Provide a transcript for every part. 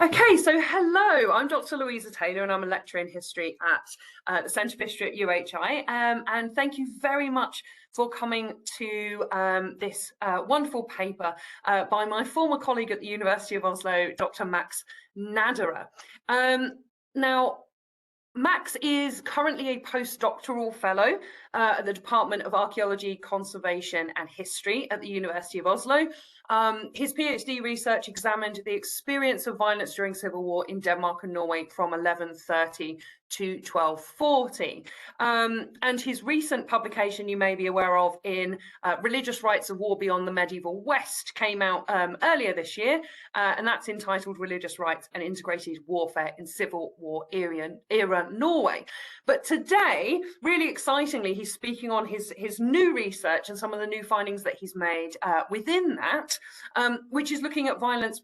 Okay, so hello, I'm Dr. Louisa Taylor and I'm a lecturer in history at the Centre for History at UHI. And thank you very much for coming to this wonderful paper by my former colleague at the University of Oslo, Dr. Max Naderer. Now, Max is currently a postdoctoral fellow at the Department of Archaeology, Conservation and History at the University of Oslo. His PhD research examined the experience of violence during civil war in Denmark and Norway from 1130 to 1240. And his recent publication, you may be aware of, in Religious Rites of War Beyond the Medieval West, came out earlier this year, and that's entitled Religious Rites and Integrated Warfare in Civil War Era Norway. But today, really excitingly, he's speaking on his new research and some of the new findings that he's made within that, which is looking at violence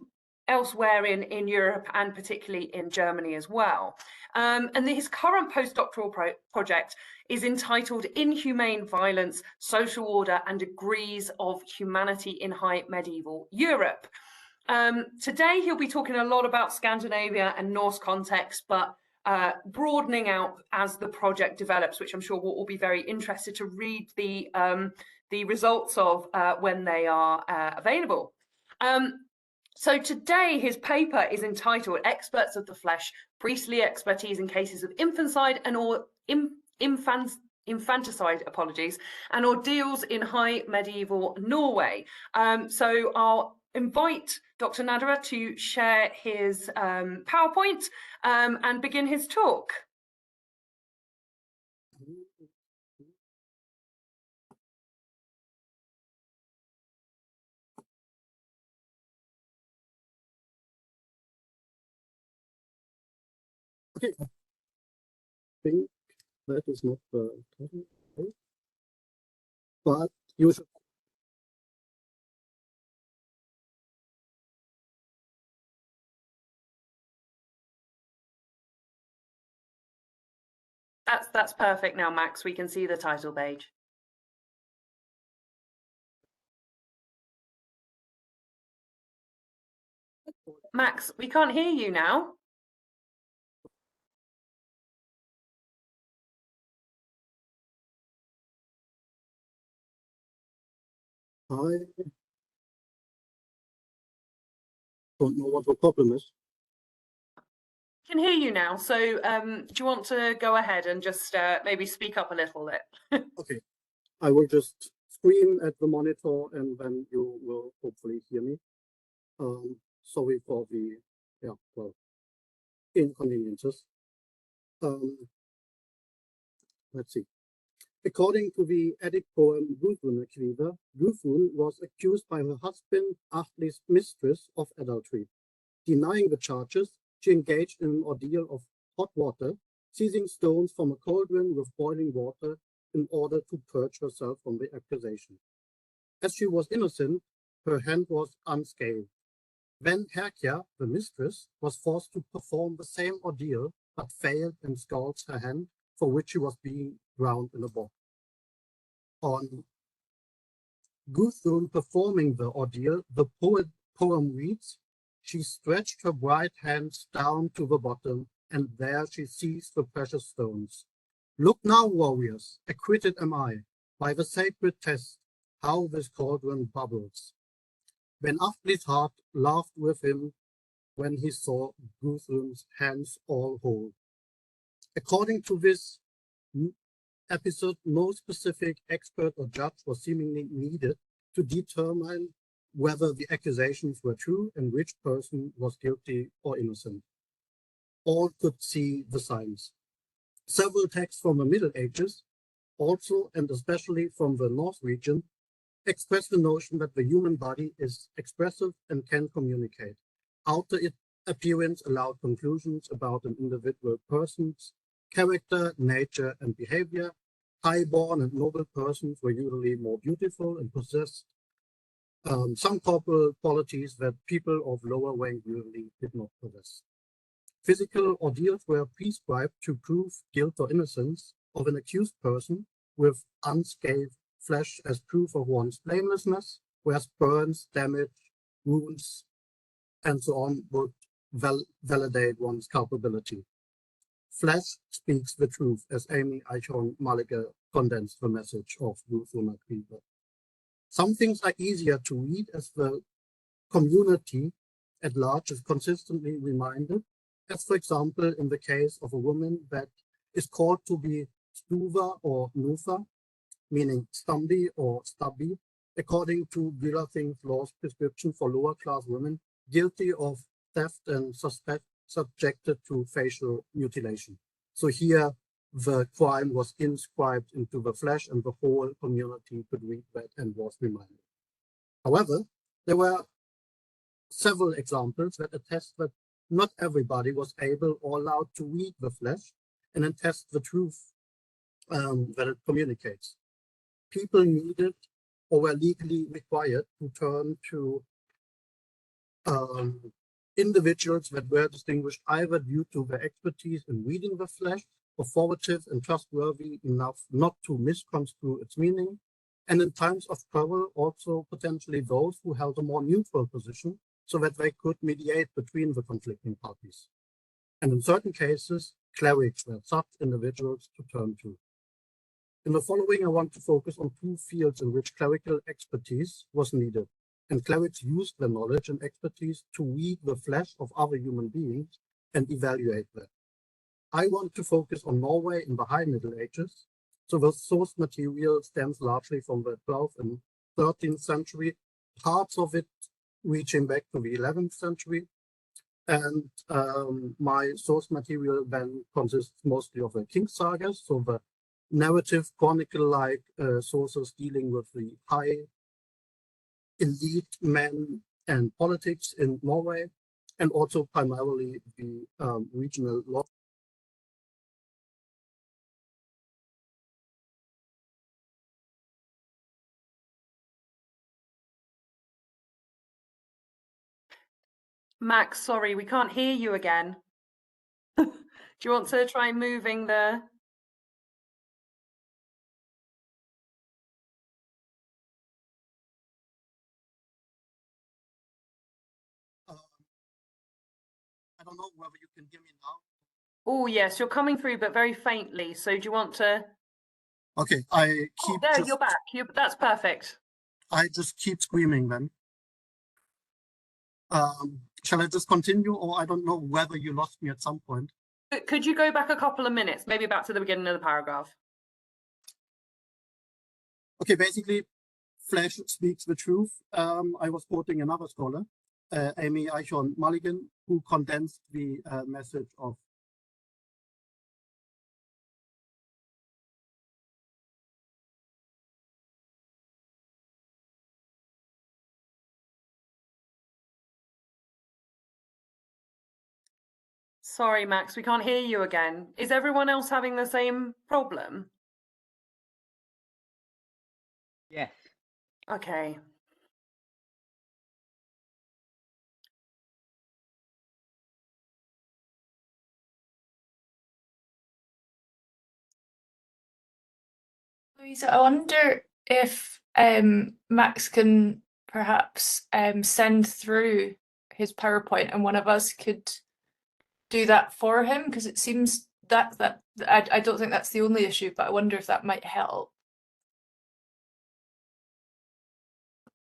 elsewhere in Europe and particularly in Germany as well. And his current postdoctoral project is entitled Inhumane Violence, Social Order and Degrees of Humanity in High Medieval Europe. Today he'll be talking a lot about Scandinavia and Norse context, but broadening out as the project develops, which I'm sure we'll all be very interested to read the results of when they are available. So today his paper is entitled Experts of the Flesh, Priestly Expertise in Cases of Infanticide and Infanticide, and Ordeals in High Medieval Norway. So I'll invite Dr. Naderer to share his PowerPoint and begin his talk. Okay, I think that is not the title, but you should. That's perfect now, Max. We can see the title page. Max, we can't hear you now. I don't know what the problem is. I can hear you now. So do you want to go ahead and just maybe speak up a little bit? Okay, I will just scream at the monitor and then you will hopefully hear me. Sorry for the inconveniences. Let's see. According to the Eddic poem Gudrunarkviða, Gudrun was accused by her husband Atli's mistress of adultery. Denying the charges, she engaged in an ordeal of hot water, seizing stones from a cauldron with boiling water in order to purge herself from the accusation. As she was innocent, her hand was unscathed. Then Herkia, the mistress, was forced to perform the same ordeal, but failed and scalds her hand, for which she was being drowned in a bog. On Gudrun performing the ordeal, the poem reads, "She stretched her bright hands down to the bottom, and there she seized the precious stones. Look now, warriors, acquitted am I, by the sacred test, how this cauldron bubbles." Then Atli's heart laughed with him when he saw Gudrun's hands all whole. According to this episode, no specific expert or judge was seemingly needed to determine whether the accusations were true and which person was guilty or innocent. All could see the signs. Several texts from the Middle Ages, also and especially from the North region, express the notion that the human body is expressive and can communicate. Outer appearance allowed conclusions about an individual person's character, nature, and behavior. High-born and noble persons were usually more beautiful and possessed some corporal qualities that people of lower rank usually did not possess. Physical ordeals were prescribed to prove guilt or innocence of an accused person, with unscathed flesh as proof of one's blamelessness, whereas burns, damage, wounds, and so on would validate one's culpability. Flesh speaks the truth, as Amy Eichhorn Mulligan condensed the message of Ruthuna Cleaver. Some things are easier to read as the community at large is consistently reminded, as for example in the case of a woman that is called to be Stuva or Nufa, meaning Stumby or Stubby, according to Gilafing's law's prescription for lower class women guilty of theft and subjected to facial mutilation. So here the crime was inscribed into the flesh and the whole community could read that and was reminded. However, there were several examples that attest that not everybody was able or allowed to read the flesh and attest the truth that it communicates. People needed or were legally required to turn to individuals that were distinguished either due to their expertise in reading the flesh, or formative and trustworthy enough not to misconstrue its meaning, and in times of trouble also potentially those who held a more neutral position so that they could mediate between the conflicting parties. And in certain cases, clerics were such individuals to turn to. In the following, I want to focus on two fields in which clerical expertise was needed, and clerics used their knowledge and expertise to read the flesh of other human beings and evaluate them. I want to focus on Norway in the High Middle Ages, so the source material stems largely from the 12th and 13th century, parts of it reaching back to the 11th century, and my source material then consists mostly of the king sagas, so the narrative chronicle-like sources dealing with the high elite men and politics in Norway, and also primarily the regional law. Max, sorry, we can't hear you again. Do you want to try moving the... I don't know whether you can hear me now. Oh, yes, you're coming through, but very faintly. So do you want to... Okay, I keep... there, you're back. That's perfect. I just keep screaming then. Shall I just continue, or I don't know whether you lost me at some point? Could you go back a couple of minutes, maybe back to the beginning of the paragraph? Okay, basically, flesh speaks the truth. I was quoting another scholar, Amy Eichhorn Mulligan, who condensed the message of Sorry, Max, we can't hear you again. Is everyone else having the same problem? Yes. Okay. Louisa, I wonder if Max can perhaps send through his PowerPoint and one of us could do that for him, because it seems that I don't think that's the only issue, but I wonder if that might help.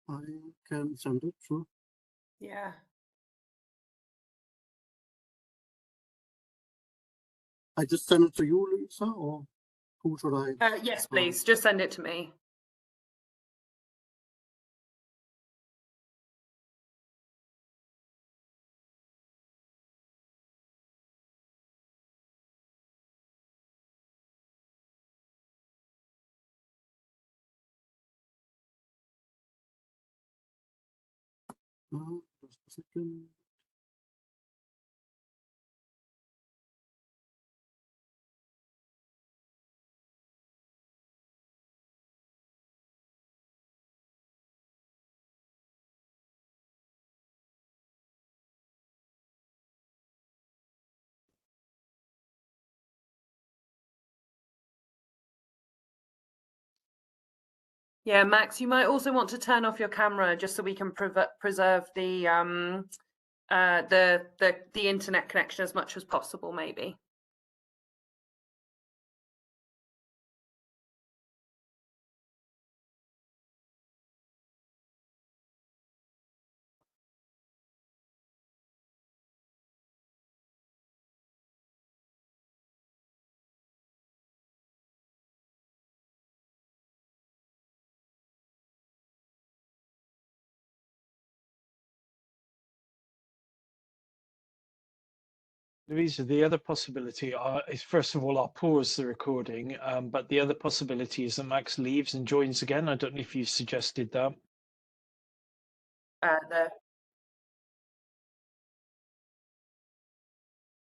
I can send it through. Yeah. I just send it to you, Lisa, or who should I? Yes, please. Just send it to me. Just a second. Yeah, Max, you might also want to turn off your camera just so we can preserve the the internet connection as much as possible, maybe. Louisa, the other possibility is, first of all, I'll pause the recording, but the other possibility is that Max leaves and joins again. I don't know if you suggested that.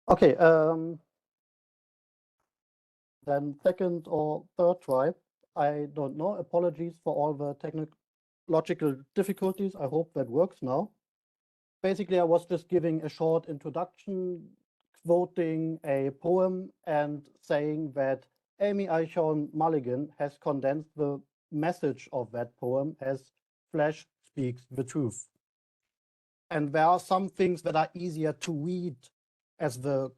Okay, then second or third try. I don't know. Apologies for all the technological difficulties. I hope that works now. Basically, I was just giving a short introduction, quoting a poem and saying that Amy Eichhorn Mulligan has condensed the message of that poem as flesh speaks the truth. And there are some things that are easier to read as the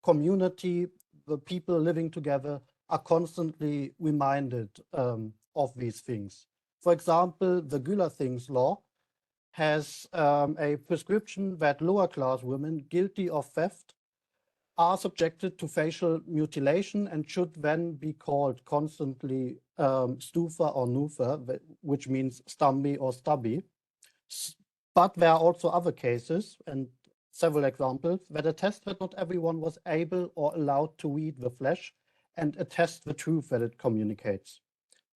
community, the people living together are constantly reminded of these things. For example, the Güler-Things law has a prescription that lower class women guilty of theft are subjected to facial mutilation and should then be called constantly stufa or nufa, which means stumby or stubby. But there are also other cases and several examples that attest that not everyone was able or allowed to read the flesh and attest the truth that it communicates.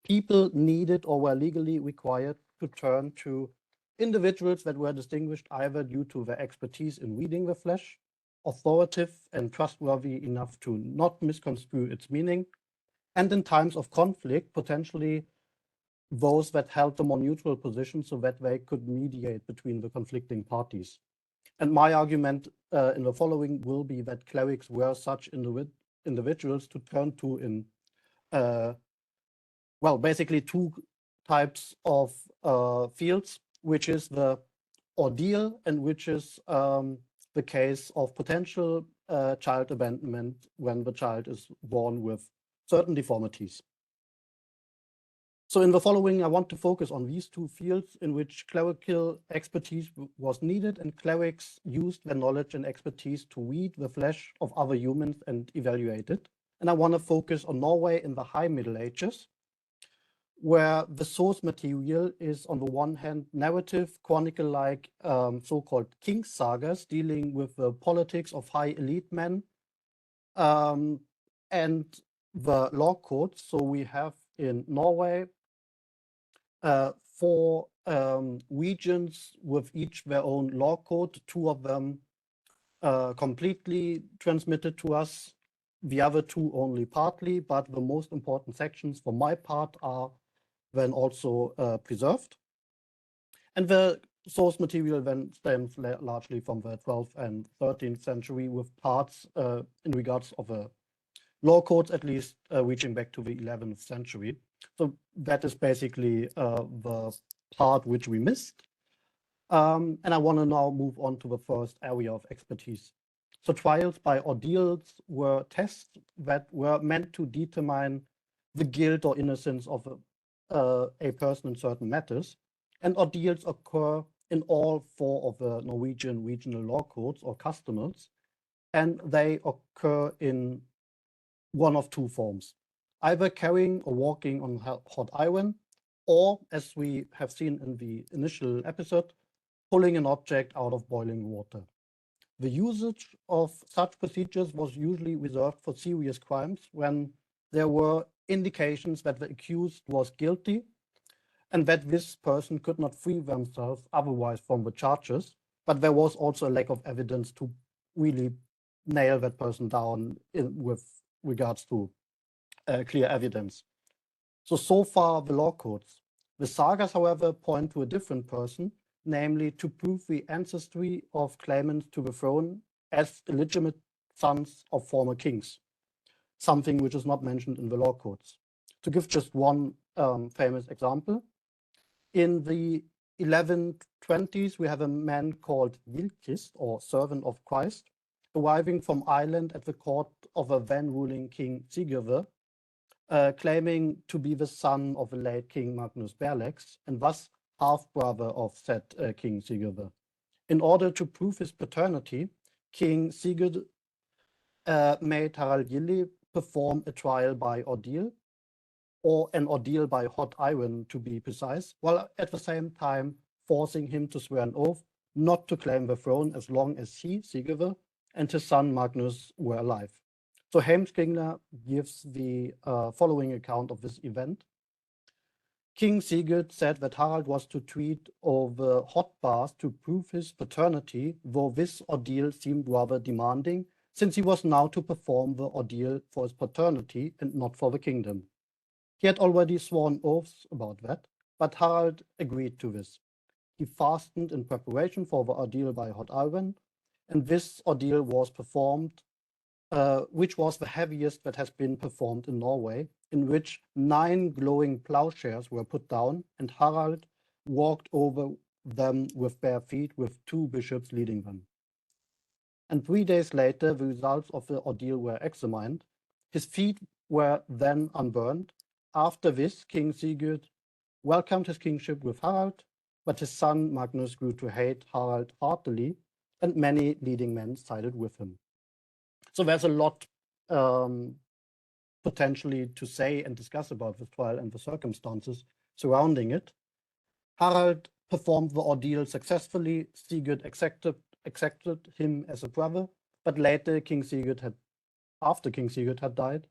People needed or were legally required to turn to individuals that were distinguished either due to their expertise in reading the flesh, authoritative and trustworthy enough to not misconstrue its meaning, and in times of conflict, potentially those that held the more neutral position so that they could mediate between the conflicting parties. And my argument in the following will be that clerics were such individuals to turn to in, well, basically two types of fields, which is the ordeal and which is the case of potential child abandonment when the child is born with certain deformities. So in the following, I want to focus on these two fields in which clerical expertise was needed and clerics used their knowledge and expertise to read the flesh of other humans and evaluate it. And I want to focus on Norway in the High Middle Ages, where the source material is on the one hand narrative, chronicle-like so-called king sagas dealing with the politics of high elite men and the law codes. So we have in Norway 4 regions with each their own law code, 2 of them completely transmitted to us, the other 2 only partly, but the most important sections for my part are then also preserved. And the source material then stems largely from the 12th and 13th century with parts in regards of the law codes at least reaching back to the 11th century. So that is basically the part which we missed. And I want to now move on to the first area of expertise. So trials by ordeals were tests that were meant to determine the guilt or innocence of a person in certain matters. And ordeals occur in all 4 of the Norwegian regional law codes or customers, and they occur in one of 2 forms, either carrying or walking on hot iron, or, as we have seen in the initial episode, pulling an object out of boiling water. The usage of such procedures was usually reserved for serious crimes when there were indications that the accused was guilty and that this person could not free themselves otherwise from the charges, but there was also a lack of evidence to really nail that person down with regards to clear evidence. So far the law codes. The sagas, however, point to a different person, namely to prove the ancestry of claimants to the throne as illegitimate sons of former kings, something which is not mentioned in the law codes. To give just one famous example, in the 11th 20s, we have a man called Gilchrist, or servant of Christ, arriving from Ireland at the court of a then ruling King Sigurd, claiming to be the son of the late King Magnus Berlex, and thus half-brother of said King Sigurd. In order to prove his paternity, King Sigurd made Harald Gilli perform a trial by ordeal, or an ordeal by hot iron to be precise, while at the same time forcing him to swear an oath not to claim the throne as long as he, Sigurd, and his son Magnus were alive. So Heimskringla gives the following account of this event. King Sigurd said that Harald was to treat over hot baths to prove his paternity, though this ordeal seemed rather demanding, since he was now to perform the ordeal for his paternity and not for the kingdom. He had already sworn oaths about that, but Harald agreed to this. He fasted in preparation for the ordeal by hot iron, and this ordeal was performed, which was the heaviest that has been performed in Norway, in which 9 glowing plowshares were put down, and Harald walked over them with bare feet, with 2 bishops leading them. And 3 days later, the results of the ordeal were examined. His feet were then unburned. After this, King Sigurd welcomed his kingship with Harald, but his son Magnus grew to hate Harald heartily, and many leading men sided with him. So there's a lot potentially to say and discuss about this trial and the circumstances surrounding it. Harald performed the ordeal successfully. Sigurd accepted him as a brother, but later after King Sigurd had died,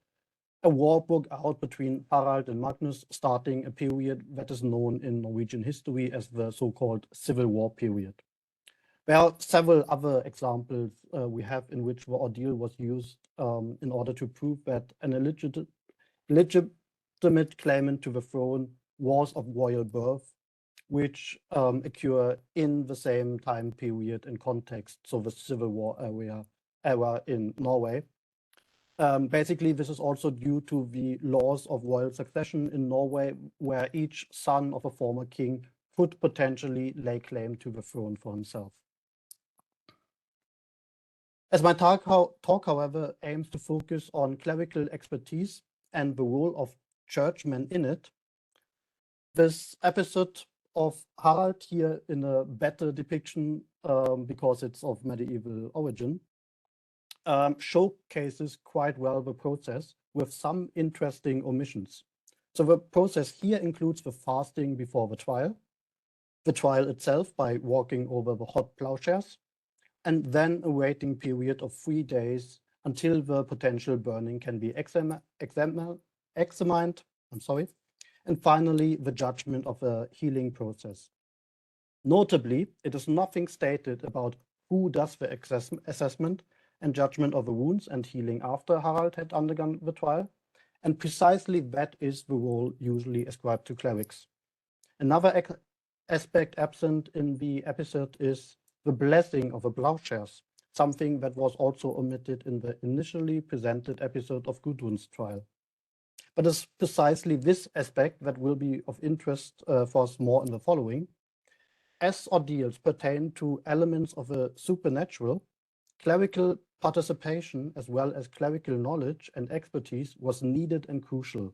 a war broke out between Harald and Magnus, starting a period that is known in Norwegian history as the so-called Civil War period. There are several other examples we have in which the ordeal was used in order to prove that an legitimate claimant to the throne was of royal birth, which occur in the same time period and context, so the Civil War era in Norway. Basically, this is also due to the laws of royal succession in Norway, where each son of a former king could potentially lay claim to the throne for himself. As my talk, however, aims to focus on clerical expertise and the role of churchmen in it, this episode of Harald here in a better depiction, because it's of medieval origin, showcases quite well the process with some interesting omissions. So the process here includes the fasting before the trial itself by walking over the hot plowshares, and then a waiting period of 3 days until the potential burning can be examined, and finally the judgment of the healing process. Notably, it is nothing stated about who does the assessment and judgment of the wounds and healing after Harald had undergone the trial, and precisely that is the role usually ascribed to clerics. Another aspect absent in the episode is the blessing of the plowshares, something that was also omitted in the initially presented episode of Gudrun's trial. But it's precisely this aspect that will be of interest for us more in the following. As ordeals pertain to elements of the supernatural, clerical participation as well as clerical knowledge and expertise was needed and crucial.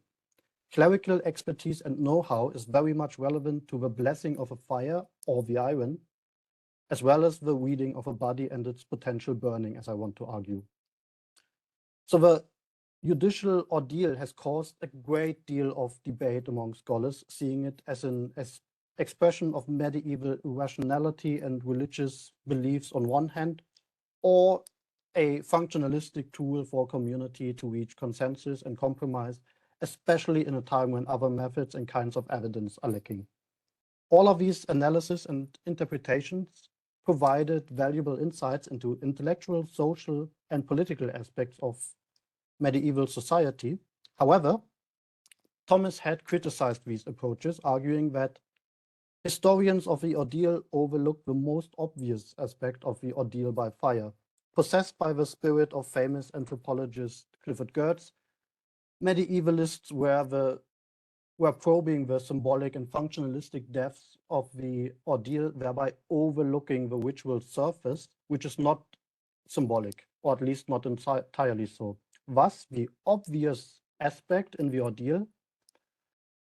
Clerical expertise and know-how is very much relevant to the blessing of a fire or the iron, as well as the reading of a body and its potential burning, as I want to argue. So the judicial ordeal has caused a great deal of debate among scholars, seeing it as an expression of medieval irrationality and religious beliefs on one hand, or a functionalistic tool for community to reach consensus and compromise, especially in a time when other methods and kinds of evidence are lacking. All of these analyses and interpretations provided valuable insights into intellectual, social, and political aspects of medieval society. However, Thomas had criticized these approaches, arguing that historians of the ordeal overlook the most obvious aspect of the ordeal by fire. Possessed by the spirit of famous anthropologist Clifford Geertz, medievalists were the were probing the symbolic and functionalistic depths of the ordeal, thereby overlooking the ritual surface, which is not symbolic, or at least not entirely so. Thus, the obvious aspect in the ordeal,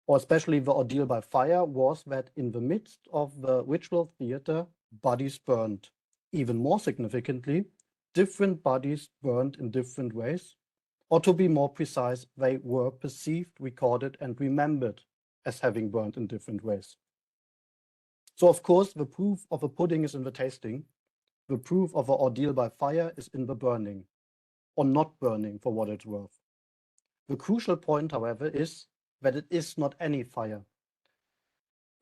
or especially the ordeal by fire, was that in the midst of the ritual theater, bodies burned. Even more significantly, different bodies burned in different ways, or to be more precise, they were perceived, recorded, and remembered as having burned in different ways. So, of course, the proof of a pudding is in the tasting. The proof of an ordeal by fire is in the burning, or not burning for what it's worth. The crucial point, however, is that it is not any fire.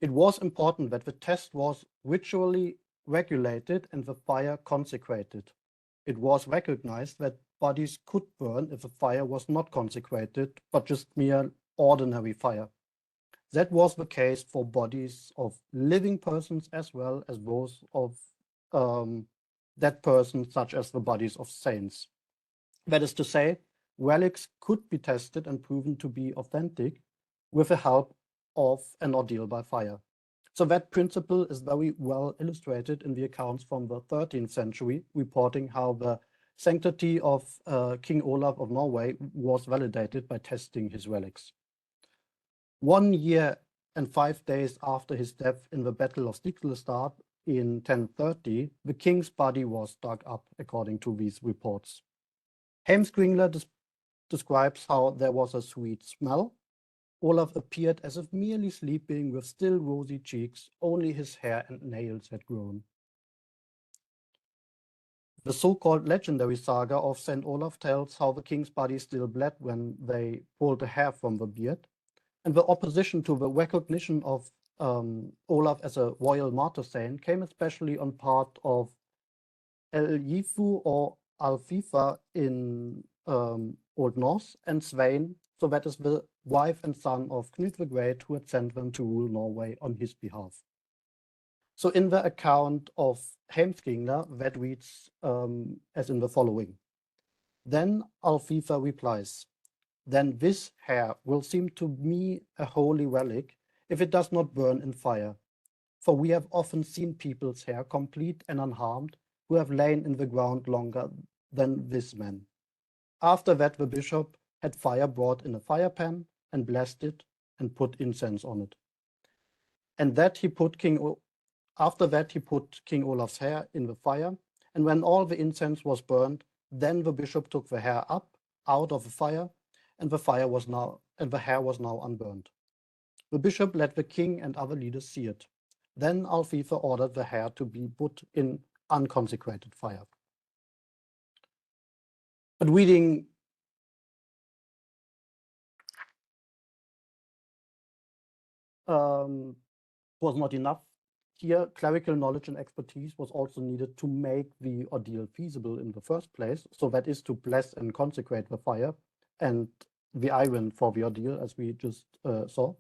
It was important that the test was ritually regulated and the fire consecrated. It was recognized that bodies could burn if a fire was not consecrated, but just mere ordinary fire. That was the case for bodies of living persons as well as those of dead persons, such as the bodies of saints. That is to say, relics could be tested and proven to be authentic with the help of an ordeal by fire. So that principle is very well illustrated in the accounts from the 13th century, reporting how the sanctity of King Olav of Norway was validated by testing his relics. 1 year and 5 days after his death in the Battle of Stiklestad in 1030, the king's body was dug up, according to these reports. Heimskringla describes how there was a sweet smell. Olav appeared as if merely sleeping with still rosy cheeks, only his hair and nails had grown. The so-called legendary saga of St. Olaf tells how the king's body still bled when they pulled the hair from the beard, and the opposition to the recognition of Olaf as a royal martyr saint came especially on part of Elgifu or Alfifa in Old Norse, and Svein, so that is the wife and son of Knut the Great, who had sent them to rule Norway on his behalf. So in the account of Heimskringla, that reads as in the following. Then Alfifa replies, then this hair will seem to me a holy relic if it does not burn in fire. For we have often seen people's hair complete and unharmed who have lain in the ground longer than this man. After that, the bishop had fire brought in a fire pan and blessed it and put incense on it. And that he put after that he put King Olaf's hair in the fire, and when all the incense was burned, then the bishop took the hair up out of the fire, and the hair was now unburned. The bishop let the king and other leaders see it. Then Alfifa ordered the hair to be put in unconsecrated fire. But reading was not enough. Here, clerical knowledge and expertise was also needed to make the ordeal feasible in the first place. So that is to bless and consecrate the fire and the iron for the ordeal, as we just saw.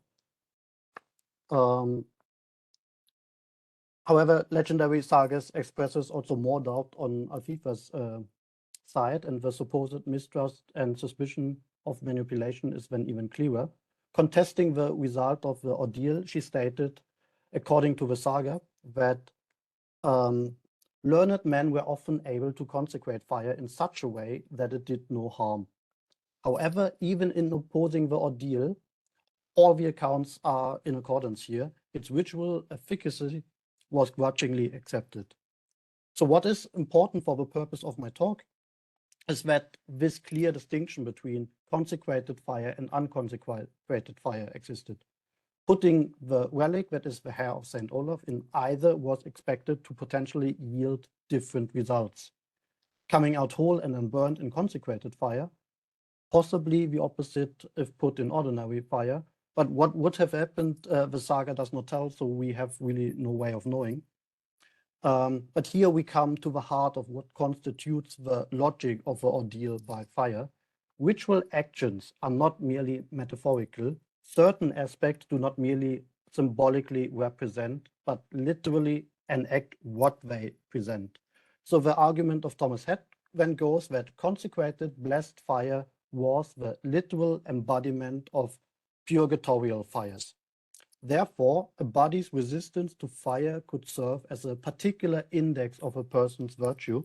However, legendary sagas expresses also more doubt on Alfifa's side, and the supposed mistrust and suspicion of manipulation is then even clearer. Contesting the result of the ordeal, she stated, according to the saga, that learned men were often able to consecrate fire in such a way that it did no harm. However, even in opposing the ordeal, all the accounts are in accordance here. Its ritual efficacy was grudgingly accepted. So what is important for the purpose of my talk is that this clear distinction between consecrated fire and unconsecrated fire existed. Putting the relic, that is the hair of St. Olaf, in either was expected to potentially yield different results. Coming out whole and unburned in consecrated fire, possibly the opposite if put in ordinary fire. But what would have happened, the saga does not tell, so we have really no way of knowing. But here we come to the heart of what constitutes the logic of the ordeal by fire. Ritual actions are not merely metaphorical. Certain aspects do not merely symbolically represent, but literally enact what they present. So the argument of Thomas Head then goes that consecrated, blessed fire was the literal embodiment of purgatorial fires. Therefore, a body's resistance to fire could serve as a particular index of a person's virtue.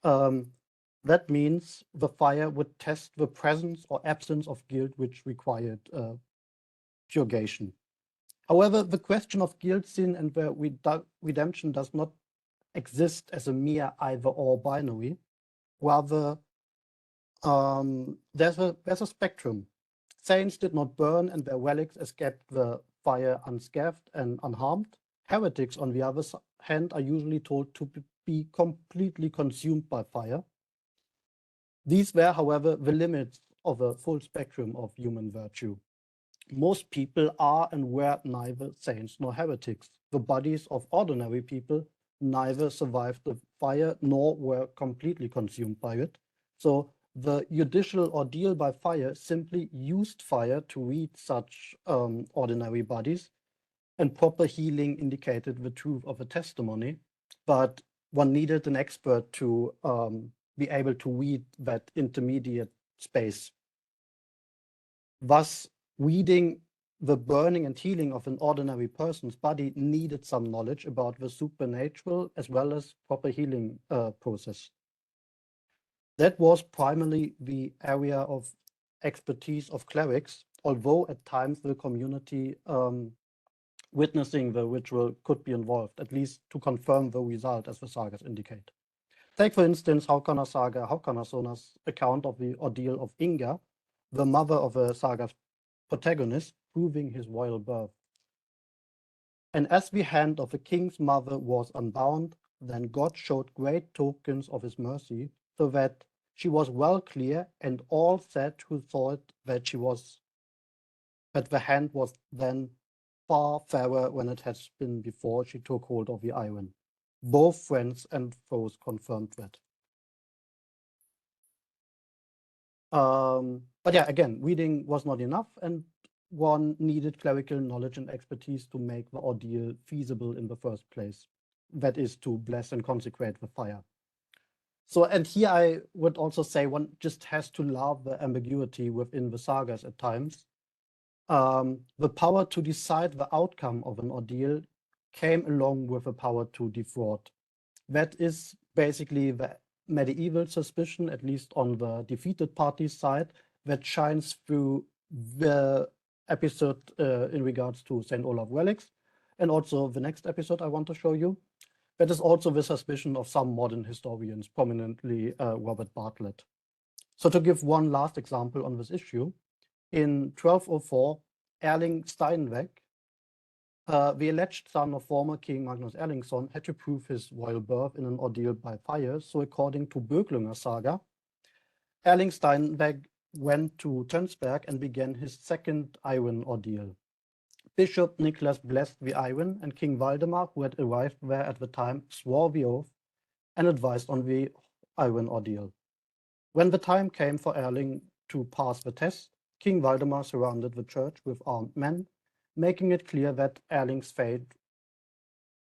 That means the fire would test the presence or absence of guilt which required purgation. However, the question of guilt, sin, and redemption does not exist as a mere either-or binary. Rather, there's a spectrum. Saints did not burn and their relics escaped the fire unscathed and unharmed. Heretics, on the other hand, are usually told to be completely consumed by fire. These were, however, the limits of a full spectrum of human virtue. Most people are and were neither saints nor heretics. The bodies of ordinary people neither survived the fire nor were completely consumed by it. So the judicial ordeal by fire simply used fire to read such ordinary bodies, and proper healing indicated the truth of a testimony, but one needed an expert to be able to read that intermediate space. Thus, reading the burning and healing of an ordinary person's body needed some knowledge about the supernatural as well as proper healing process. That was primarily the area of expertise of clerics, although at times the community witnessing the ritual could be involved, at least to confirm the result, as the sagas indicate. Take, for instance, Haukanar saga, Haukanarsona's account of the ordeal of Inga, the mother of the saga's protagonist, proving his royal birth. And as the hand of the king's mother was unbound, then God showed great tokens of his mercy, so that she was well clear, and all said who saw it that the hand was then far fairer when it had been before she took hold of the iron. Both friends and foes confirmed that. But yeah, again, reading was not enough, and one needed clerical knowledge and expertise to make the ordeal feasible in the first place. That is, to bless and consecrate the fire. So, and here I would also say one just has to love the ambiguity within the sagas at times. The power to decide the outcome of an ordeal came along with the power to defraud. That is basically the medieval suspicion, at least on the defeated party's side, that shines through the episode in regards to St. Olaf relics, and also the next episode I want to show you. That is also the suspicion of some modern historians, prominently Robert Bartlett. So to give one last example on this issue, in 1204, Erling Steinweg, the alleged son of former King Magnus Erlingsson, had to prove his royal birth in an ordeal by fire. So according to Böklunga saga, Erling Steinweg went to Tönsberg and began his second iron ordeal. Bishop Nicholas blessed the iron, and King Valdemar, who had arrived there at the time, swore the oath and advised on the iron ordeal. When the time came for Erling to pass the test, King Valdemar surrounded the church with armed men, making it clear that Erling's fate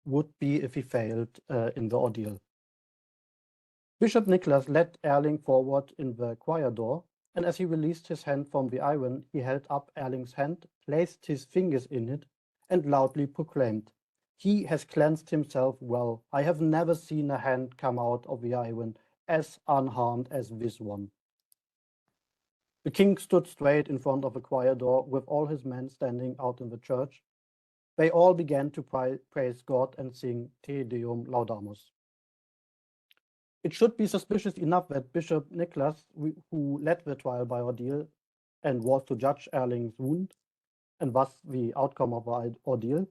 would be if he failed in the ordeal. Bishop Nicholas led Erling forward in the choir door, and as he released his hand from the iron, he held up Erling's hand, placed his fingers in it, and loudly proclaimed, "He has cleansed himself well. I have never seen a hand come out of the iron as unharmed as this one." The king stood straight in front of the choir door with all his men standing out in the church. They all began to praise God and sing Te Deum Laudamus. It should be suspicious enough that Bishop Nicholas, who led the trial by ordeal and was to judge Erling's wound, and thus the outcome of the ordeal,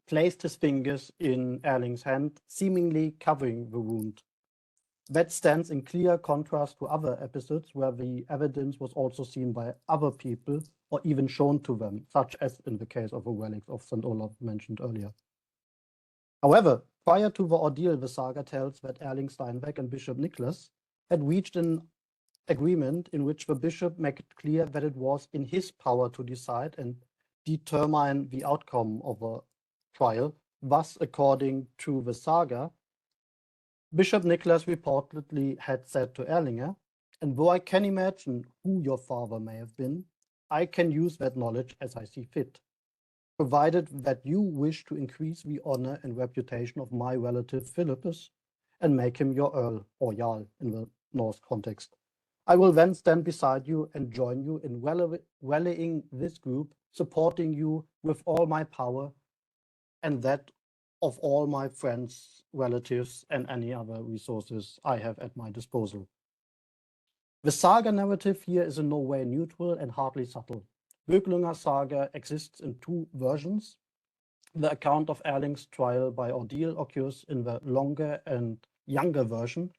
placed his fingers in Erling's hand, seemingly covering the wound. That stands in clear contrast to other episodes where the evidence was also seen by other people or even shown to them, such as in the case of the relics of St. Olaf mentioned earlier. However, prior to the ordeal, the saga tells that Erling Steinweg and Bishop Nicholas had reached an agreement in which the bishop made it clear that it was in his power to decide and determine the outcome of a trial. Thus, according to the saga, Bishop Nicholas reportedly had said to Erlinger, "And though I can imagine who your father may have been, I can use that knowledge as I see fit, provided that you wish to increase the honor and reputation of my relative Philippus and make him your Earl or Jarl in the Norse context. I will then stand beside you and join you in rallying this group, supporting you with all my power and that of all my friends, relatives, and any other resources I have at my disposal. The saga narrative here is in no way neutral and hardly subtle. Böklunga saga exists in two versions. The account of Erling's trial by ordeal occurs in the longer and younger version,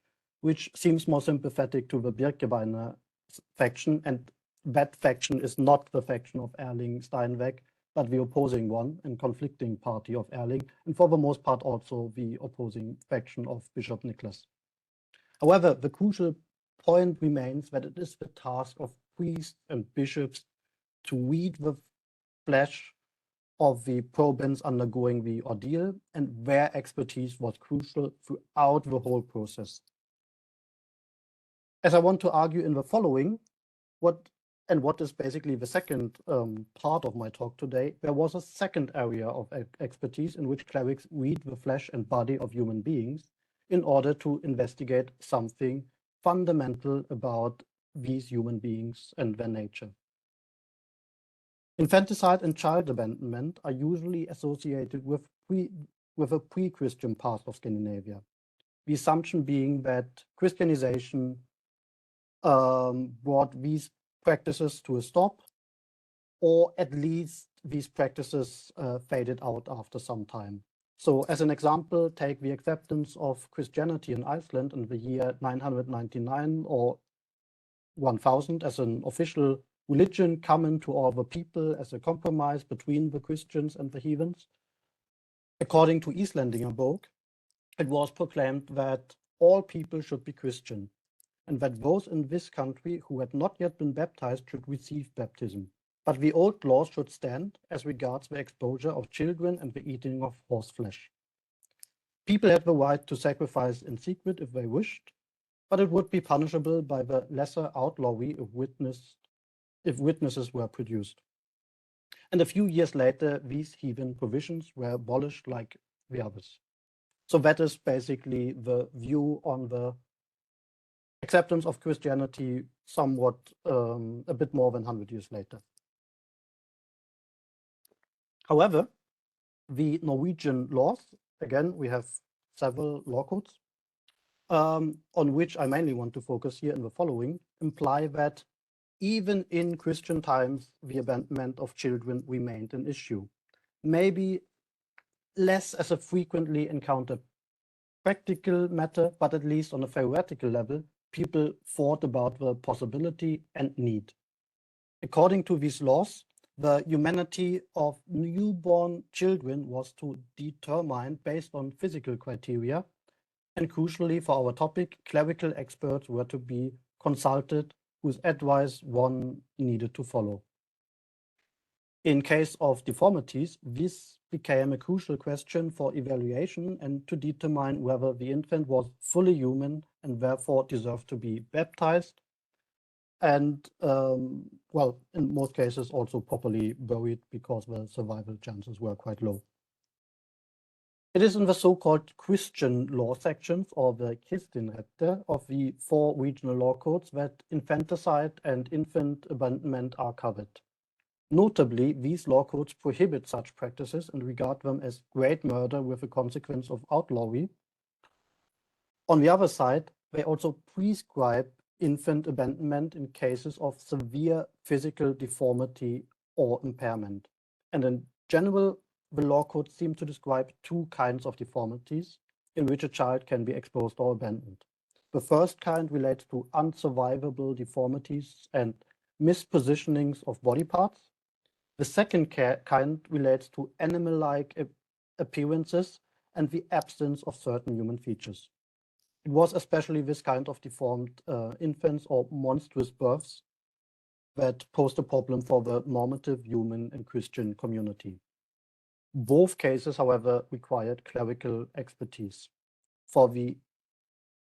which seems more sympathetic to the Birkebeiner faction, and that faction is not the faction of Erling Steinweg, but the opposing one and conflicting party of Erling, and for the most part also the opposing faction of Bishop Nicholas. However, the crucial point remains that it is the task of priests and bishops to weed the flesh of the probants undergoing the ordeal, and their expertise was crucial throughout the whole process. As I want to argue in the following, what is basically the second part of my talk today, there was a second area of expertise in which clerics read the flesh and body of human beings in order to investigate something fundamental about these human beings and their nature. Infanticide and child abandonment are usually associated with a pre-Christian past of Scandinavia. The assumption being that Christianization brought these practices to a stop, or at least these practices faded out after some time. So as an example, take the acceptance of Christianity in Iceland in the year 999 or 1000 as an official religion common to all the people as a compromise between the Christians and the heathens. According to Islandinger Bók, it was proclaimed that all people should be Christian, and that those in this country who had not yet been baptized should receive baptism. But the old laws should stand as regards the exposure of children and the eating of horse flesh. People had the right to sacrifice in secret if they wished, but it would be punishable by the lesser outlawry if witnesses were produced. And a few years later, these heathen provisions were abolished like the others. So that is basically the view on the acceptance of Christianity somewhat a bit more than 100 years later. However, the Norwegian laws, again, we have several law codes, on which I mainly want to focus here in the following, imply that even in Christian times, the abandonment of children remained an issue. Maybe less as a frequently encountered practical matter, but at least on a theoretical level, people thought about the possibility and need. According to these laws, the humanity of newborn children was to determine based on physical criteria, and crucially for our topic, clerical experts were to be consulted whose advice one needed to follow. In case of deformities, this became a crucial question for evaluation and to determine whether the infant was fully human and therefore deserved to be baptized, and well, in most cases also properly buried because the survival chances were quite low. It is in the so-called Christian law sections, or the Kristinrette, of the 4 regional law codes that infanticide and infant abandonment are covered. Notably, these law codes prohibit such practices and regard them as great murder with a consequence of outlawry. On the other side, they also prescribe infant abandonment in cases of severe physical deformity or impairment. And in general, the law codes seem to describe 2 kinds of deformities in which a child can be exposed or abandoned. The first kind relates to unsurvivable deformities and mispositionings of body parts. The second kind relates to animal-like appearances and the absence of certain human features. It was especially this kind of deformed infants or monstrous births that posed a problem for the normative human and Christian community. Both cases, however, required clerical expertise for the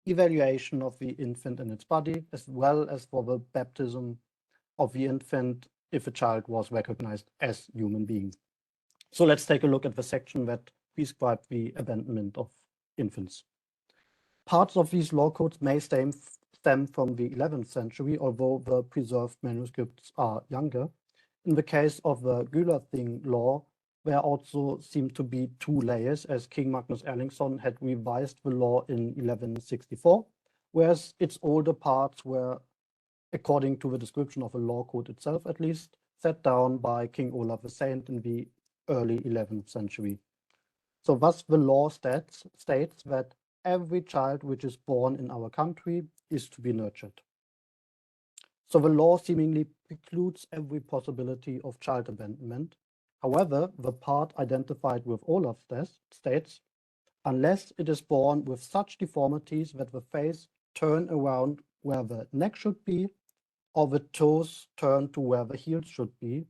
evaluation of the infant and its body, as well as for the baptism of the infant if a child was recognized as human being. So let's take a look at the section that prescribed the abandonment of infants. Parts of these law codes may stem from the 11th century, although the preserved manuscripts are younger. In the case of the Gulathing law, there also seem to be two layers, as King Magnus Erlingsson had revised the law in 1164, whereas its older parts were, according to the description of the law code itself at least, set down by King Olaf the Saint in the early 11th century. So thus the law states that every child which is born in our country is to be nurtured. So the law seemingly precludes every possibility of child abandonment. However, the part identified with Olaf states, unless it is born with such deformities that the face turn around where the neck should be, or the toes turn to where the heels should be,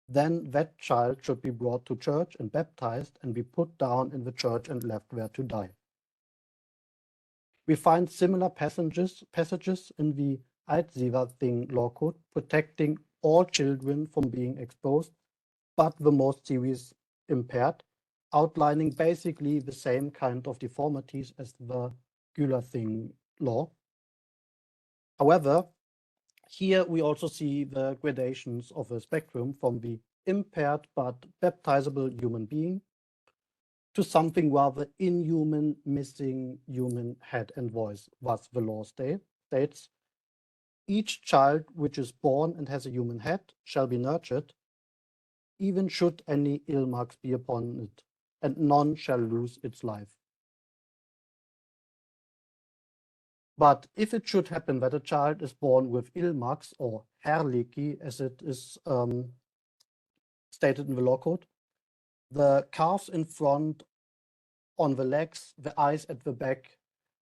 then that child should be brought to church and baptized and be put down in the church and left there to die. We find similar passages in the Eidsivathing law code protecting all children from being exposed, but the most serious impaired, outlining basically the same kind of deformities as the Gulathing law. However, here we also see the gradations of a spectrum from the impaired but baptizable human being to something rather inhuman, missing human head and voice. Thus the law states, each child which is born and has a human head shall be nurtured, even should any ill marks be upon it, and none shall lose its life. But if it should happen that a child is born with ill marks, or herliki as it is stated in the law code, the calves in front, on the legs, the eyes at the back,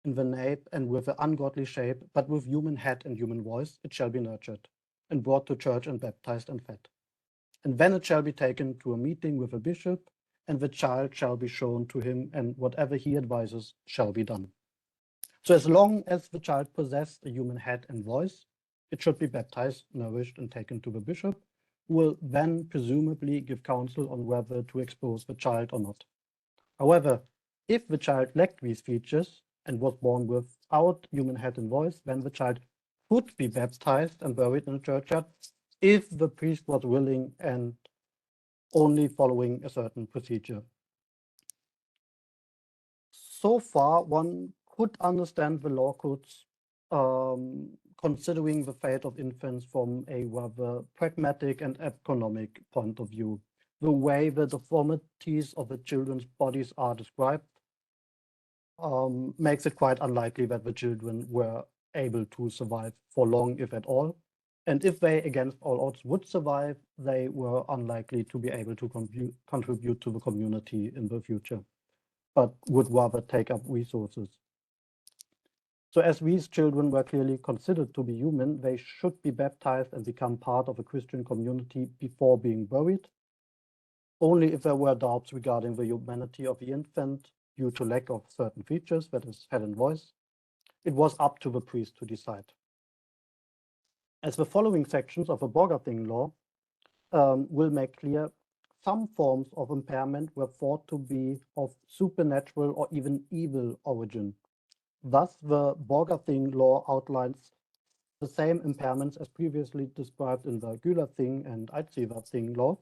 in the nape, and with an ungodly shape, but with human head and human voice, it shall be nurtured, and brought to church and baptized and fed. And then it shall be taken to a meeting with a bishop, and the child shall be shown to him, and whatever he advises shall be done. So as long as the child possessed a human head and voice, it should be baptized, nourished, and taken to the bishop, who will then presumably give counsel on whether to expose the child or not. However, if the child lacked these features and was born without human head and voice, then the child could be baptized and buried in a churchyard if the priest was willing and only following a certain procedure. So far, one could understand the law codes considering the fate of infants from a rather pragmatic and economic point of view. The way the deformities of the children's bodies are described makes it quite unlikely that the children were able to survive for long, if at all. And if they, against all odds, would survive, they were unlikely to be able to contribute to the community in the future, but would rather take up resources. So as these children were clearly considered to be human, they should be baptized and become part of a Christian community before being buried. Only if there were doubts regarding the humanity of the infant due to lack of certain features, that is, head and voice, it was up to the priest to decide. As the following sections of the Borgarting law will make clear, some forms of impairment were thought to be of supernatural or even evil origin. Thus, the Borgarting law outlines the same impairments as previously described in the Gulathing and Eidsivathing law.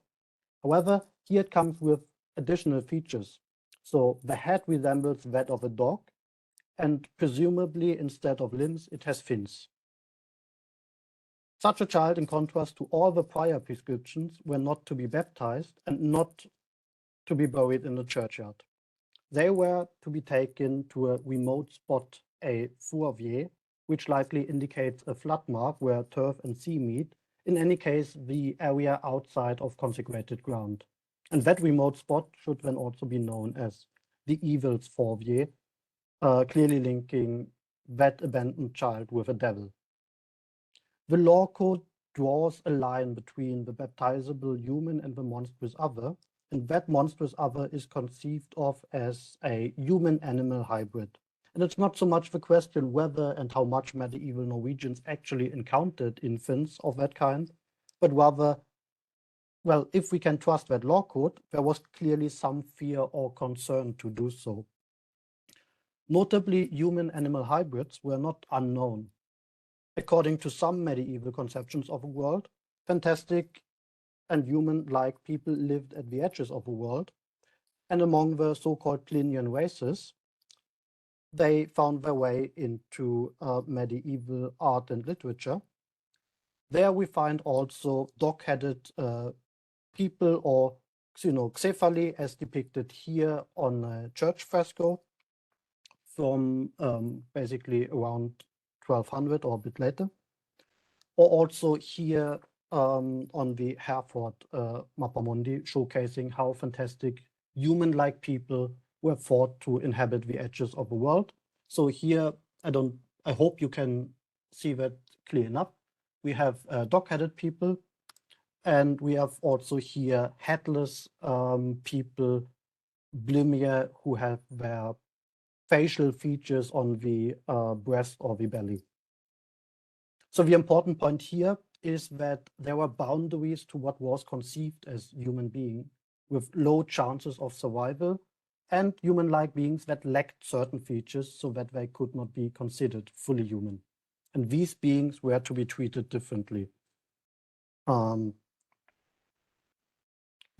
However, here it comes with additional features. So the head resembles that of a dog, and presumably instead of limbs, it has fins. Such a child, in contrast to all the prior prescriptions, were not to be baptized and not to be buried in the churchyard. They were to be taken to a remote spot, a fourvier, which likely indicates a flood mark where turf and sea meet, in any case, the area outside of consecrated ground. And that remote spot should then also be known as the evil's fourvier, clearly linking that abandoned child with a devil. The law code draws a line between the baptizable human and the monstrous other, and that monstrous other is conceived of as a human-animal hybrid. And it's not so much the question whether and how much medieval Norwegians actually encountered infants of that kind, but rather, well, if we can trust that law code, there was clearly some fear or concern to do so. Notably, human-animal hybrids were not unknown. According to some medieval conceptions of a world, fantastic and human-like people lived at the edges of the world, and among the so-called Plinian races, they found their way into medieval art and literature. There we find also dog-headed people, or xephali, as depicted here on a church fresco from basically around 1200 or a bit later, or also here on the Hereford Mappamundi, showcasing how fantastic human-like people were thought to inhabit the edges of the world. So here, I hope you can see that clear enough. We have dog-headed people, and we have also here headless people, Blimia, who have their facial features on the breast or the belly. So the important point here is that there were boundaries to what was conceived as human being, with low chances of survival, and human-like beings that lacked certain features so that they could not be considered fully human. And these beings were to be treated differently. The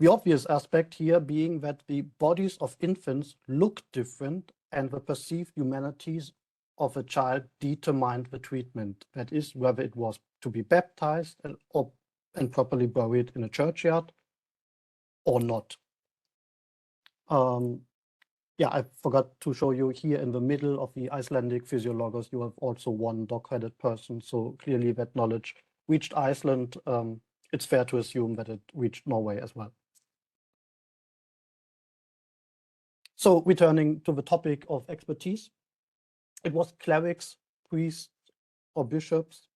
obvious aspect here being that the bodies of infants looked different, and the perceived humanities of a child determined the treatment. That is, whether it was to be baptized and properly buried in a churchyard or not. Yeah, I forgot to show you here in the middle of the Icelandic physiologos, you have also one dog-headed person. So clearly that knowledge reached Iceland. It's fair to assume that it reached Norway as well. So returning to the topic of expertise, it was clerics, priests, or bishops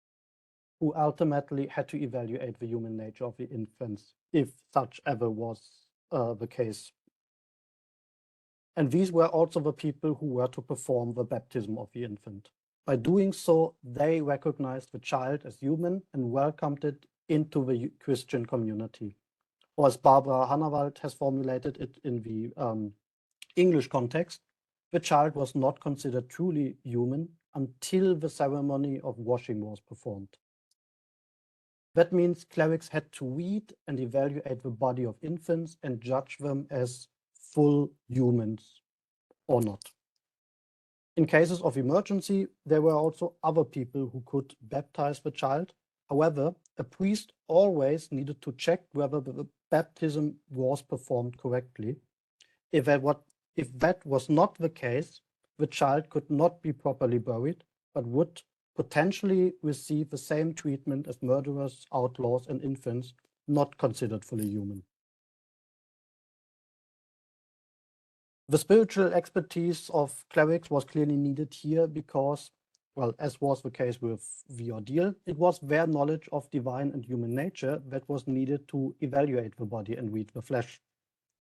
who ultimately had to evaluate the human nature of the infants, if such ever was the case. And these were also the people who were to perform the baptism of the infant. By doing so, they recognized the child as human and welcomed it into the Christian community. Or as Barbara Hannawald has formulated it in the English context, the child was not considered truly human until the ceremony of washing was performed. That means clerics had to read and evaluate the body of infants and judge them as full humans or not. In cases of emergency, there were also other people who could baptize the child. However, a priest always needed to check whether the baptism was performed correctly. If that was not the case, the child could not be properly buried, but would potentially receive the same treatment as murderers, outlaws, and infants not considered fully human. The spiritual expertise of clerics was clearly needed here because, well, as was the case with the ordeal, it was their knowledge of divine and human nature that was needed to evaluate the body and read the flesh.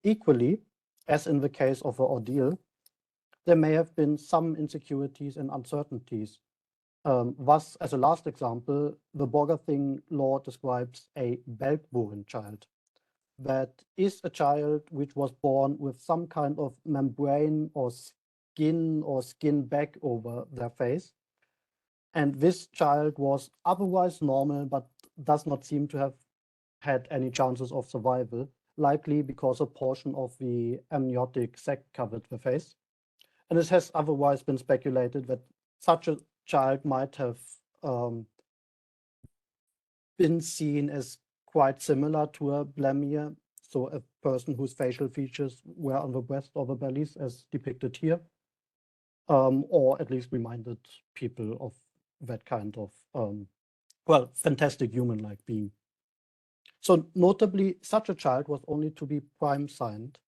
Equally, as in the case of the ordeal, there may have been some insecurities and uncertainties. Thus, as a last example, the Borgarthing law describes a Belgborn child. That is a child which was born with some kind of membrane or skin bag over their face. And this child was otherwise normal, but does not seem to have had any chances of survival, likely because a portion of the amniotic sac covered the face. And it has otherwise been speculated that such a child might have been seen as quite similar to a blamia, so a person whose facial features were on the breast or the bellies as depicted here, or at least reminded people of that kind of, well, fantastic human-like being. So notably, such a child was only to be prime signed.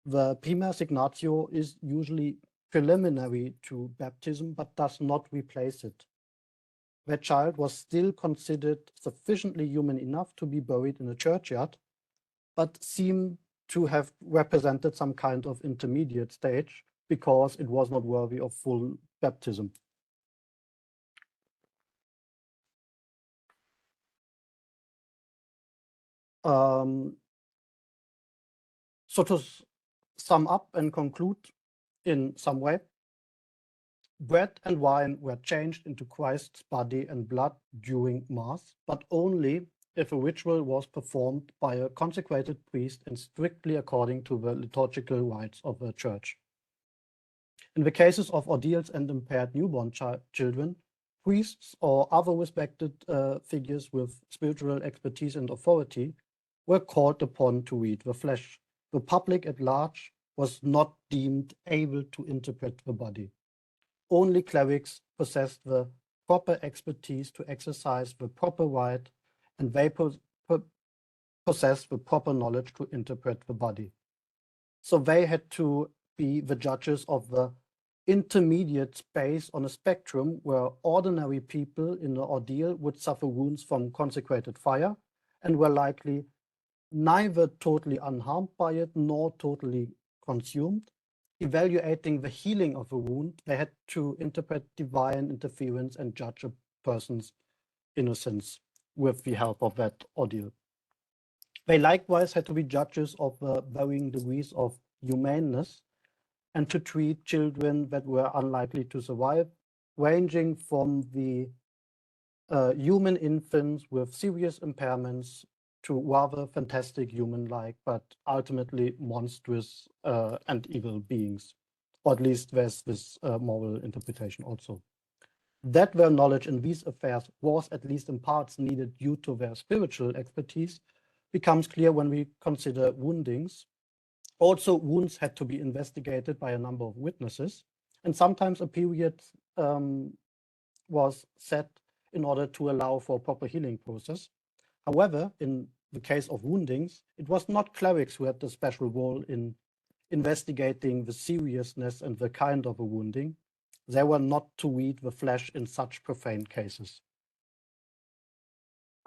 The prima signatio is usually preliminary to baptism, but does not replace it. That child was still considered sufficiently human enough to be buried in a churchyard, but seemed to have represented some kind of intermediate stage because it was not worthy of full baptism. So to sum up and conclude in some way, bread and wine were changed into Christ's body and blood during Mass, but only if a ritual was performed by a consecrated priest and strictly according to the liturgical rites of the Church. In the cases of ordeals and impaired newborn children, priests or other respected figures with spiritual expertise and authority were called upon to read the flesh. The public at large was not deemed able to interpret the body. Only clerics possessed the proper expertise to exercise the proper rite, and they possessed the proper knowledge to interpret the body. So they had to be the judges of the intermediate space on a spectrum where ordinary people in the ordeal would suffer wounds from consecrated fire and were likely neither totally unharmed by it nor totally consumed. Evaluating the healing of a wound, they had to interpret divine interference and judge a person's innocence with the help of that ordeal. They likewise had to be judges of varying degrees of humaneness and to treat children that were unlikely to survive, ranging from the human infants with serious impairments to rather fantastic human-like, but ultimately monstrous and evil beings. Or at least there's this moral interpretation also. That their knowledge in these affairs was at least in parts needed due to their spiritual expertise becomes clear when we consider woundings. Also, wounds had to be investigated by a number of witnesses, and sometimes a period was set in order to allow for a proper healing process. However, in the case of woundings, it was not clerics who had the special role in investigating the seriousness and the kind of a wounding. They were not to read the flesh in such profane cases.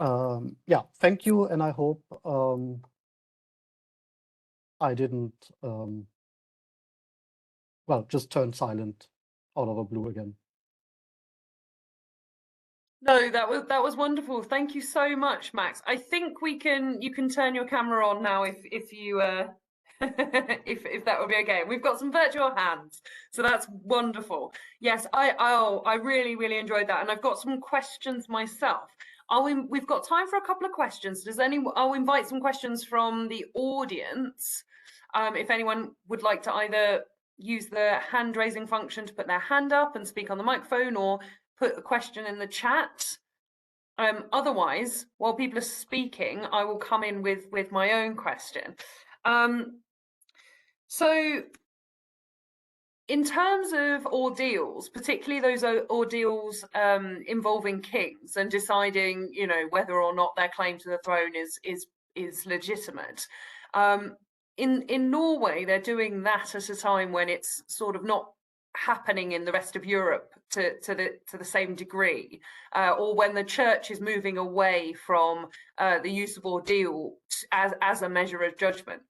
Yeah, thank you, and I hope I didn't, well, just turn silent out of the blue again. No, that was wonderful. Thank you so much, Max. I think you can turn your camera on now if you if that would be okay. We've got some virtual hands, so that's wonderful. Yes, I really enjoyed that, and I've got some questions myself. We've got time for a couple of questions. I'll invite some questions from the audience. If anyone would like to either use the hand raising function to put their hand up and speak on the microphone, or put a question in the chat. Otherwise, while people are speaking, I will come in with my own question. So in terms of ordeals, particularly those ordeals involving kings and deciding, you know, whether or not their claim to the throne is legitimate. In Norway, they're doing that at a time when it's sort of not happening in the rest of Europe to the same degree, or when the church is moving away from the use of ordeal as a measure of judgment.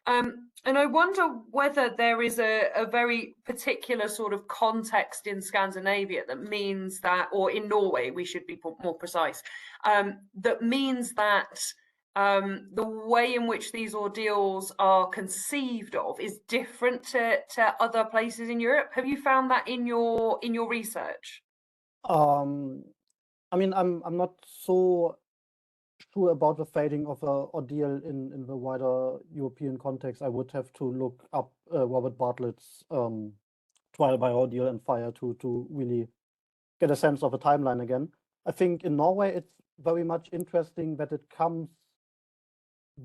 And I wonder whether there is a very particular sort of context in Scandinavia that means that, or in Norway, we should be more precise, that means that the way in which these ordeals are conceived of is different to other places in Europe. Have you found that in your research? I mean, I'm not so sure about the fading of an ordeal in the wider European context. I would have to look up Robert Bartlett's trial by ordeal and fire to really get a sense of a timeline again. I think in Norway, it's very much interesting that it comes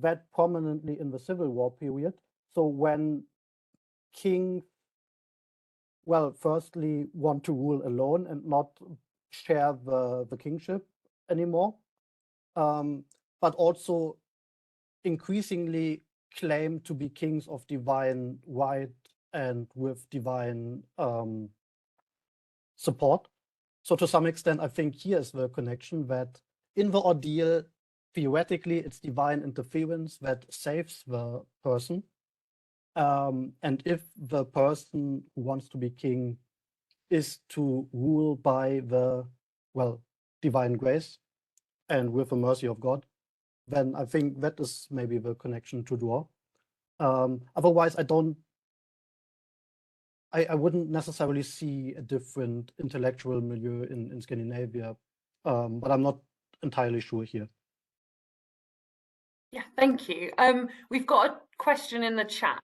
that prominently in the Civil War period. So when kings, well, firstly want to rule alone and not share the kingship anymore, but also increasingly claim to be kings of divine right and with divine support. So to some extent, I think here is the connection that in the ordeal, theoretically, it's divine interference that saves the person. And if the person who wants to be king is to rule by the, well, divine grace and with the mercy of God, then I think that is maybe the connection to draw. Otherwise, I wouldn't necessarily see a different intellectual milieu in Scandinavia, but I'm not entirely sure here. Yeah, thank you. We've got a question in the chat.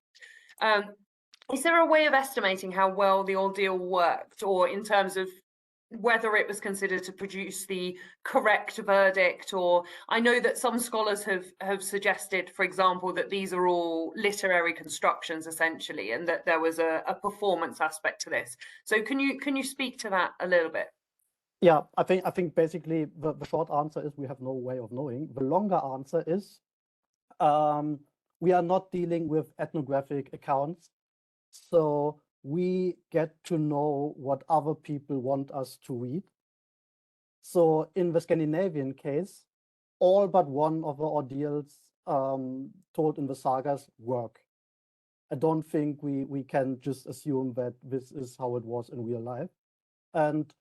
Is there a way of estimating how well the ordeal worked, or in terms of whether it was considered to produce the correct verdict? Or I know that some scholars have suggested, for example, that these are all literary constructions essentially, and that there was a performance aspect to this. So can you speak to that a little bit? Yeah, I think basically the short answer is we have no way of knowing. The longer answer is we are not dealing with ethnographic accounts, so we get to know what other people want us to read. So in the Scandinavian case, all but one of the ordeals told in the sagas work. I don't think we can just assume that this is how it was in real life. And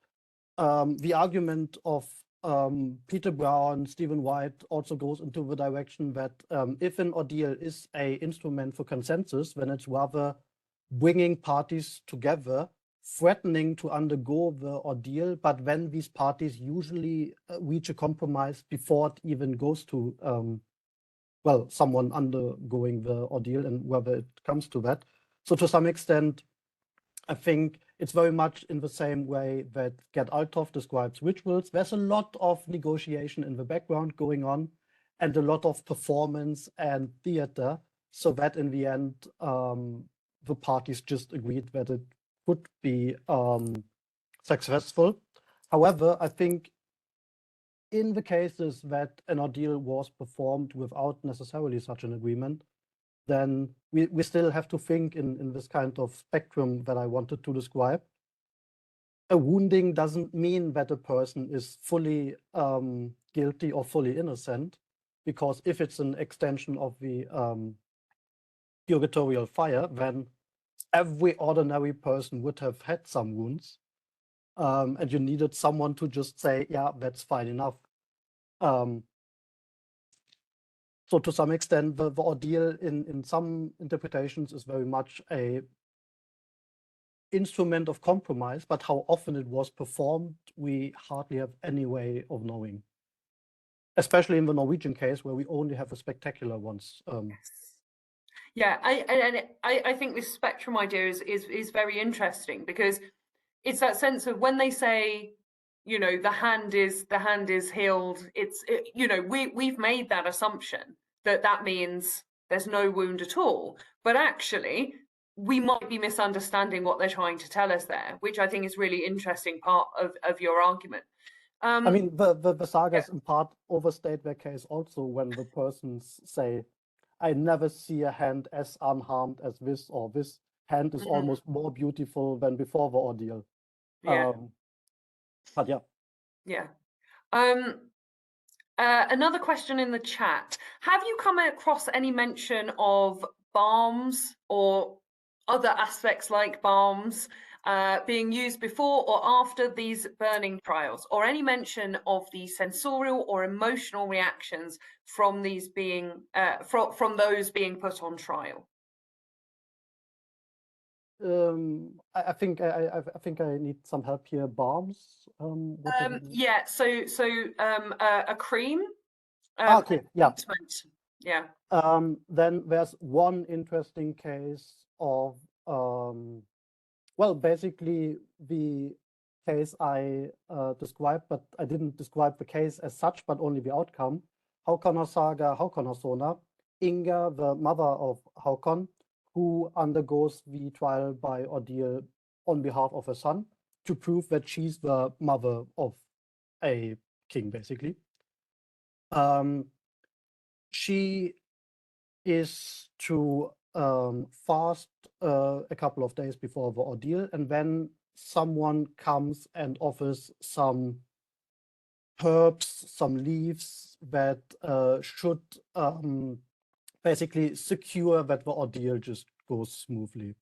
the argument of Peter Brown, Stephen White also goes into the direction that if an ordeal is an instrument for consensus, then it's rather bringing parties together, threatening to undergo the ordeal, but when these parties usually reach a compromise before it even goes to, well, someone undergoing the ordeal, and whether it comes to that. So to some extent, I think it's very much in the same way that Gerd Althoff describes rituals. There's a lot of negotiation in the background going on, and a lot of performance and theater, so that in the end, the parties just agreed that it would be successful. However, I think in the cases that an ordeal was performed without necessarily such an agreement, then we still have to think in this kind of spectrum that I wanted to describe. A wounding doesn't mean that a person is fully guilty or fully innocent, because if it's an extension of the purgatorial fire, then every ordinary person would have had some wounds, and you needed someone to just say, yeah, that's fine enough. So to some extent, the ordeal in some interpretations is very much a instrument of compromise, but how often it was performed, we hardly have any way of knowing. Especially in the Norwegian case, where we only have the spectacular ones. Yeah, I think this spectrum idea is very interesting, because it's that sense of when they say, you know, the hand is healed. You know, we've made that assumption that means there's no wound at all, but actually we might be misunderstanding what they're trying to tell us there, which I think is really interesting part of your argument. I mean, the sagas in part overstate their case also when the persons say, I never see a hand as unharmed as this, or this hand is almost more beautiful than before the ordeal. Yeah. But yeah. Yeah. Another question in the chat. Have you come across any mention of balms or other aspects like balms being used before or after these burning trials, or any mention of the sensorial or emotional reactions from these being from those being put on trial? I think I need some help here. Balms. Yeah. So a cream. Okay. Yeah. Yeah. Then there's one interesting case of well, basically the case I described, but I didn't describe the case as such, but only the outcome. Haukonar's saga, Haukonarssona, Inga, the mother of Haukon, who undergoes the trial by ordeal on behalf of her son to prove that she's the mother of a king, basically. She is to fast a couple of days before the ordeal, and then someone comes and offers some herbs, some leaves that should basically secure that the ordeal just goes smoothly.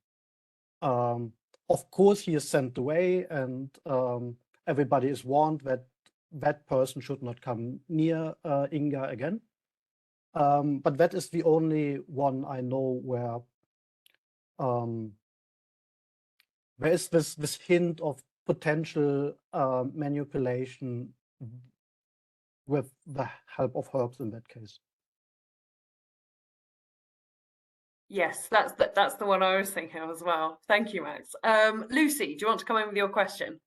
Of course, he is sent away, and everybody is warned that that person should not come near Inga again. But that is the only one I know where there is this hint of potential manipulation with the help of herbs in that case. Yes, that's the one I was thinking of as well. Thank you, Max. Lucy, do you want to come in with your question?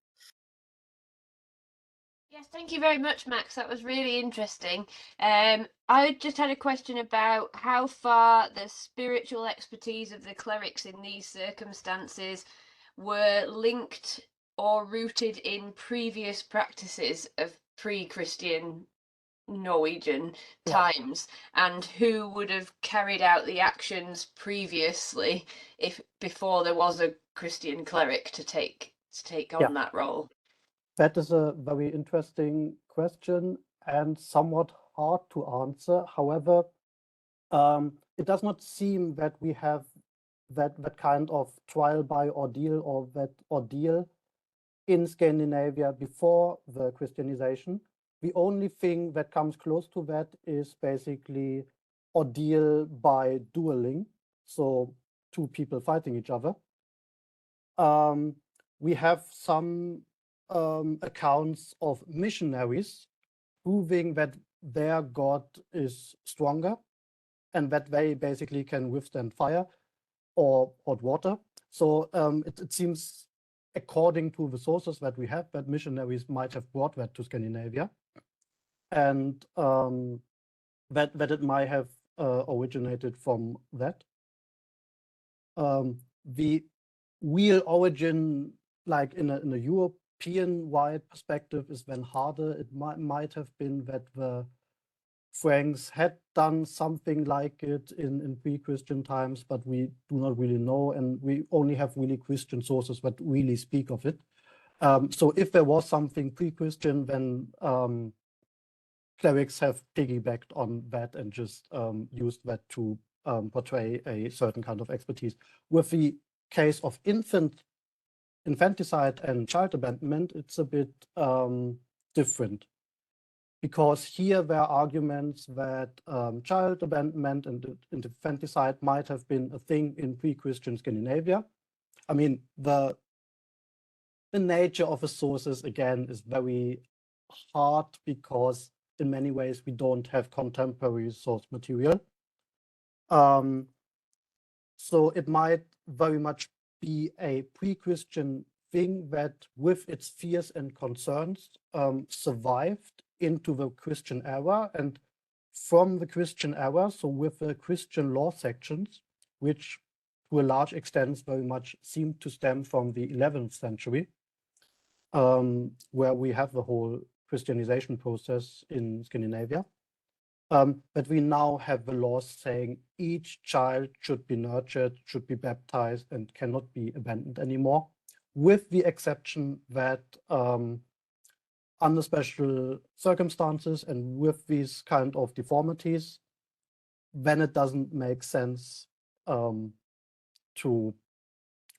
Yes, thank you very much, Max. That was really interesting. I just had a question about how far the spiritual expertise of the clerics in these circumstances were linked or rooted in previous practices of pre-Christian Norwegian times, and who would have carried out the actions previously if before there was a Christian cleric to take on that role. That is a very interesting question and somewhat hard to answer. However, it does not seem that we have that kind of trial by ordeal or that ordeal in Scandinavia before the Christianization. The only thing that comes close to that is basically ordeal by dueling, so two people fighting each other. We have some accounts of missionaries proving that their god is stronger and that they basically can withstand fire or hot water. So it seems, according to the sources that we have, that missionaries might have brought that to Scandinavia, and that it might have originated from that. The real origin, like in a European-wide perspective, is then harder. It might have been that the Franks had done something like it in pre-Christian times, but we do not really know, and we only have really Christian sources that really speak of it. So if there was something pre-Christian, then clerics have piggybacked on that and just used that to portray a certain kind of expertise. With the case of infanticide and child abandonment, it's a bit different. Because here there are arguments that child abandonment and infanticide might have been a thing in pre-Christian Scandinavia. I mean, the nature of the sources, again, is very hard because in many ways we don't have contemporary source material. So it might very much be a pre-Christian thing that, with its fears and concerns, survived into the Christian era, and from the Christian era, so with the Christian law sections, which to a large extent very much seem to stem from the 11th century, where we have the whole Christianization process in Scandinavia. But we now have the laws saying each child should be nurtured, should be baptized, and cannot be abandoned anymore, with the exception that under special circumstances and with these kind of deformities, then it doesn't make sense to,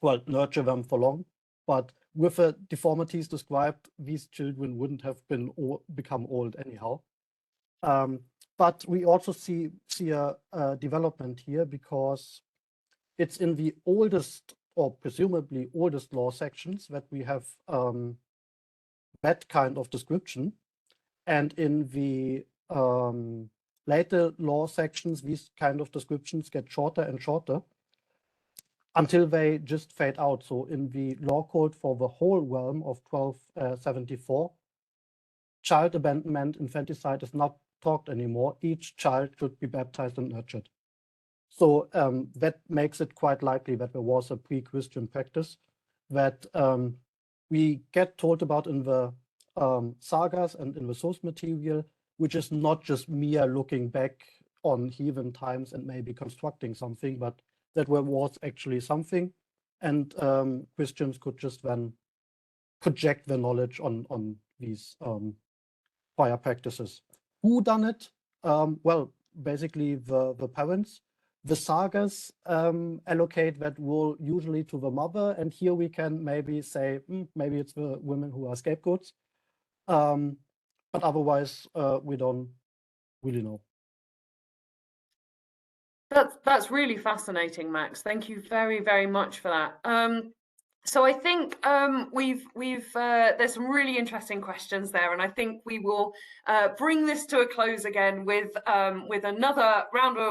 well, nurture them for long. But with the deformities described, these children wouldn't have become old anyhow. But we also see a development here, because it's in the oldest, or presumably oldest, law sections that we have that kind of description. And in the later law sections, these kind of descriptions get shorter and shorter until they just fade out. So in the law code for the whole realm of 1274, child abandonment, infanticide is not talked anymore. Each child should be baptized and nurtured. So that makes it quite likely that there was a pre-Christian practice that we get told about in the sagas and in the source material, which is not just mere looking back on heathen times and maybe constructing something, but that there was actually something, and Christians could just then project their knowledge on these prior practices. Who done it? Well, basically the parents. The sagas allocate that role usually to the mother, and here we can maybe say maybe it's the women who are scapegoats, but otherwise we don't really know. That's really fascinating, Max. Thank you very, very much for that. So I think we've there's some really interesting questions there, and I think we will bring this to a close again with another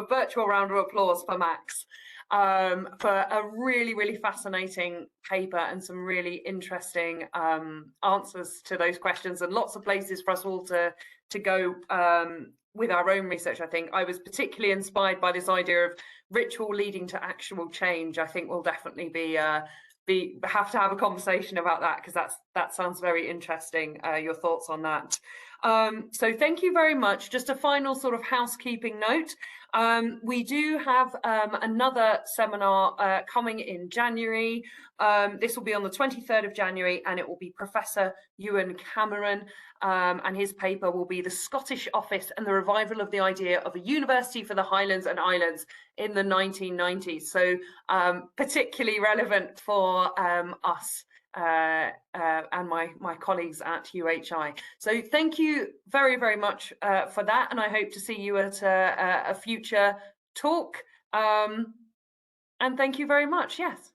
virtual round of applause for Max for a really, really fascinating paper and some really interesting answers to those questions, and lots of places for us all to go with our own research. I think I was particularly inspired by this idea of ritual leading to actual change. I think we'll definitely have to have a conversation about that, because that sounds very interesting, your thoughts on that. So thank you very much. Just a final sort of housekeeping note. We do have another seminar coming in January. This will be on the 23rd of January, and it will be Professor Ewan Cameron, and his paper will be The Scottish Office and the Revival of the Idea of a University for the Highlands and Islands in the 1990s. So particularly relevant for us and my colleagues at UHI. So thank you very, very much for that, and I hope to see you at a future talk. And thank you very much. Yes.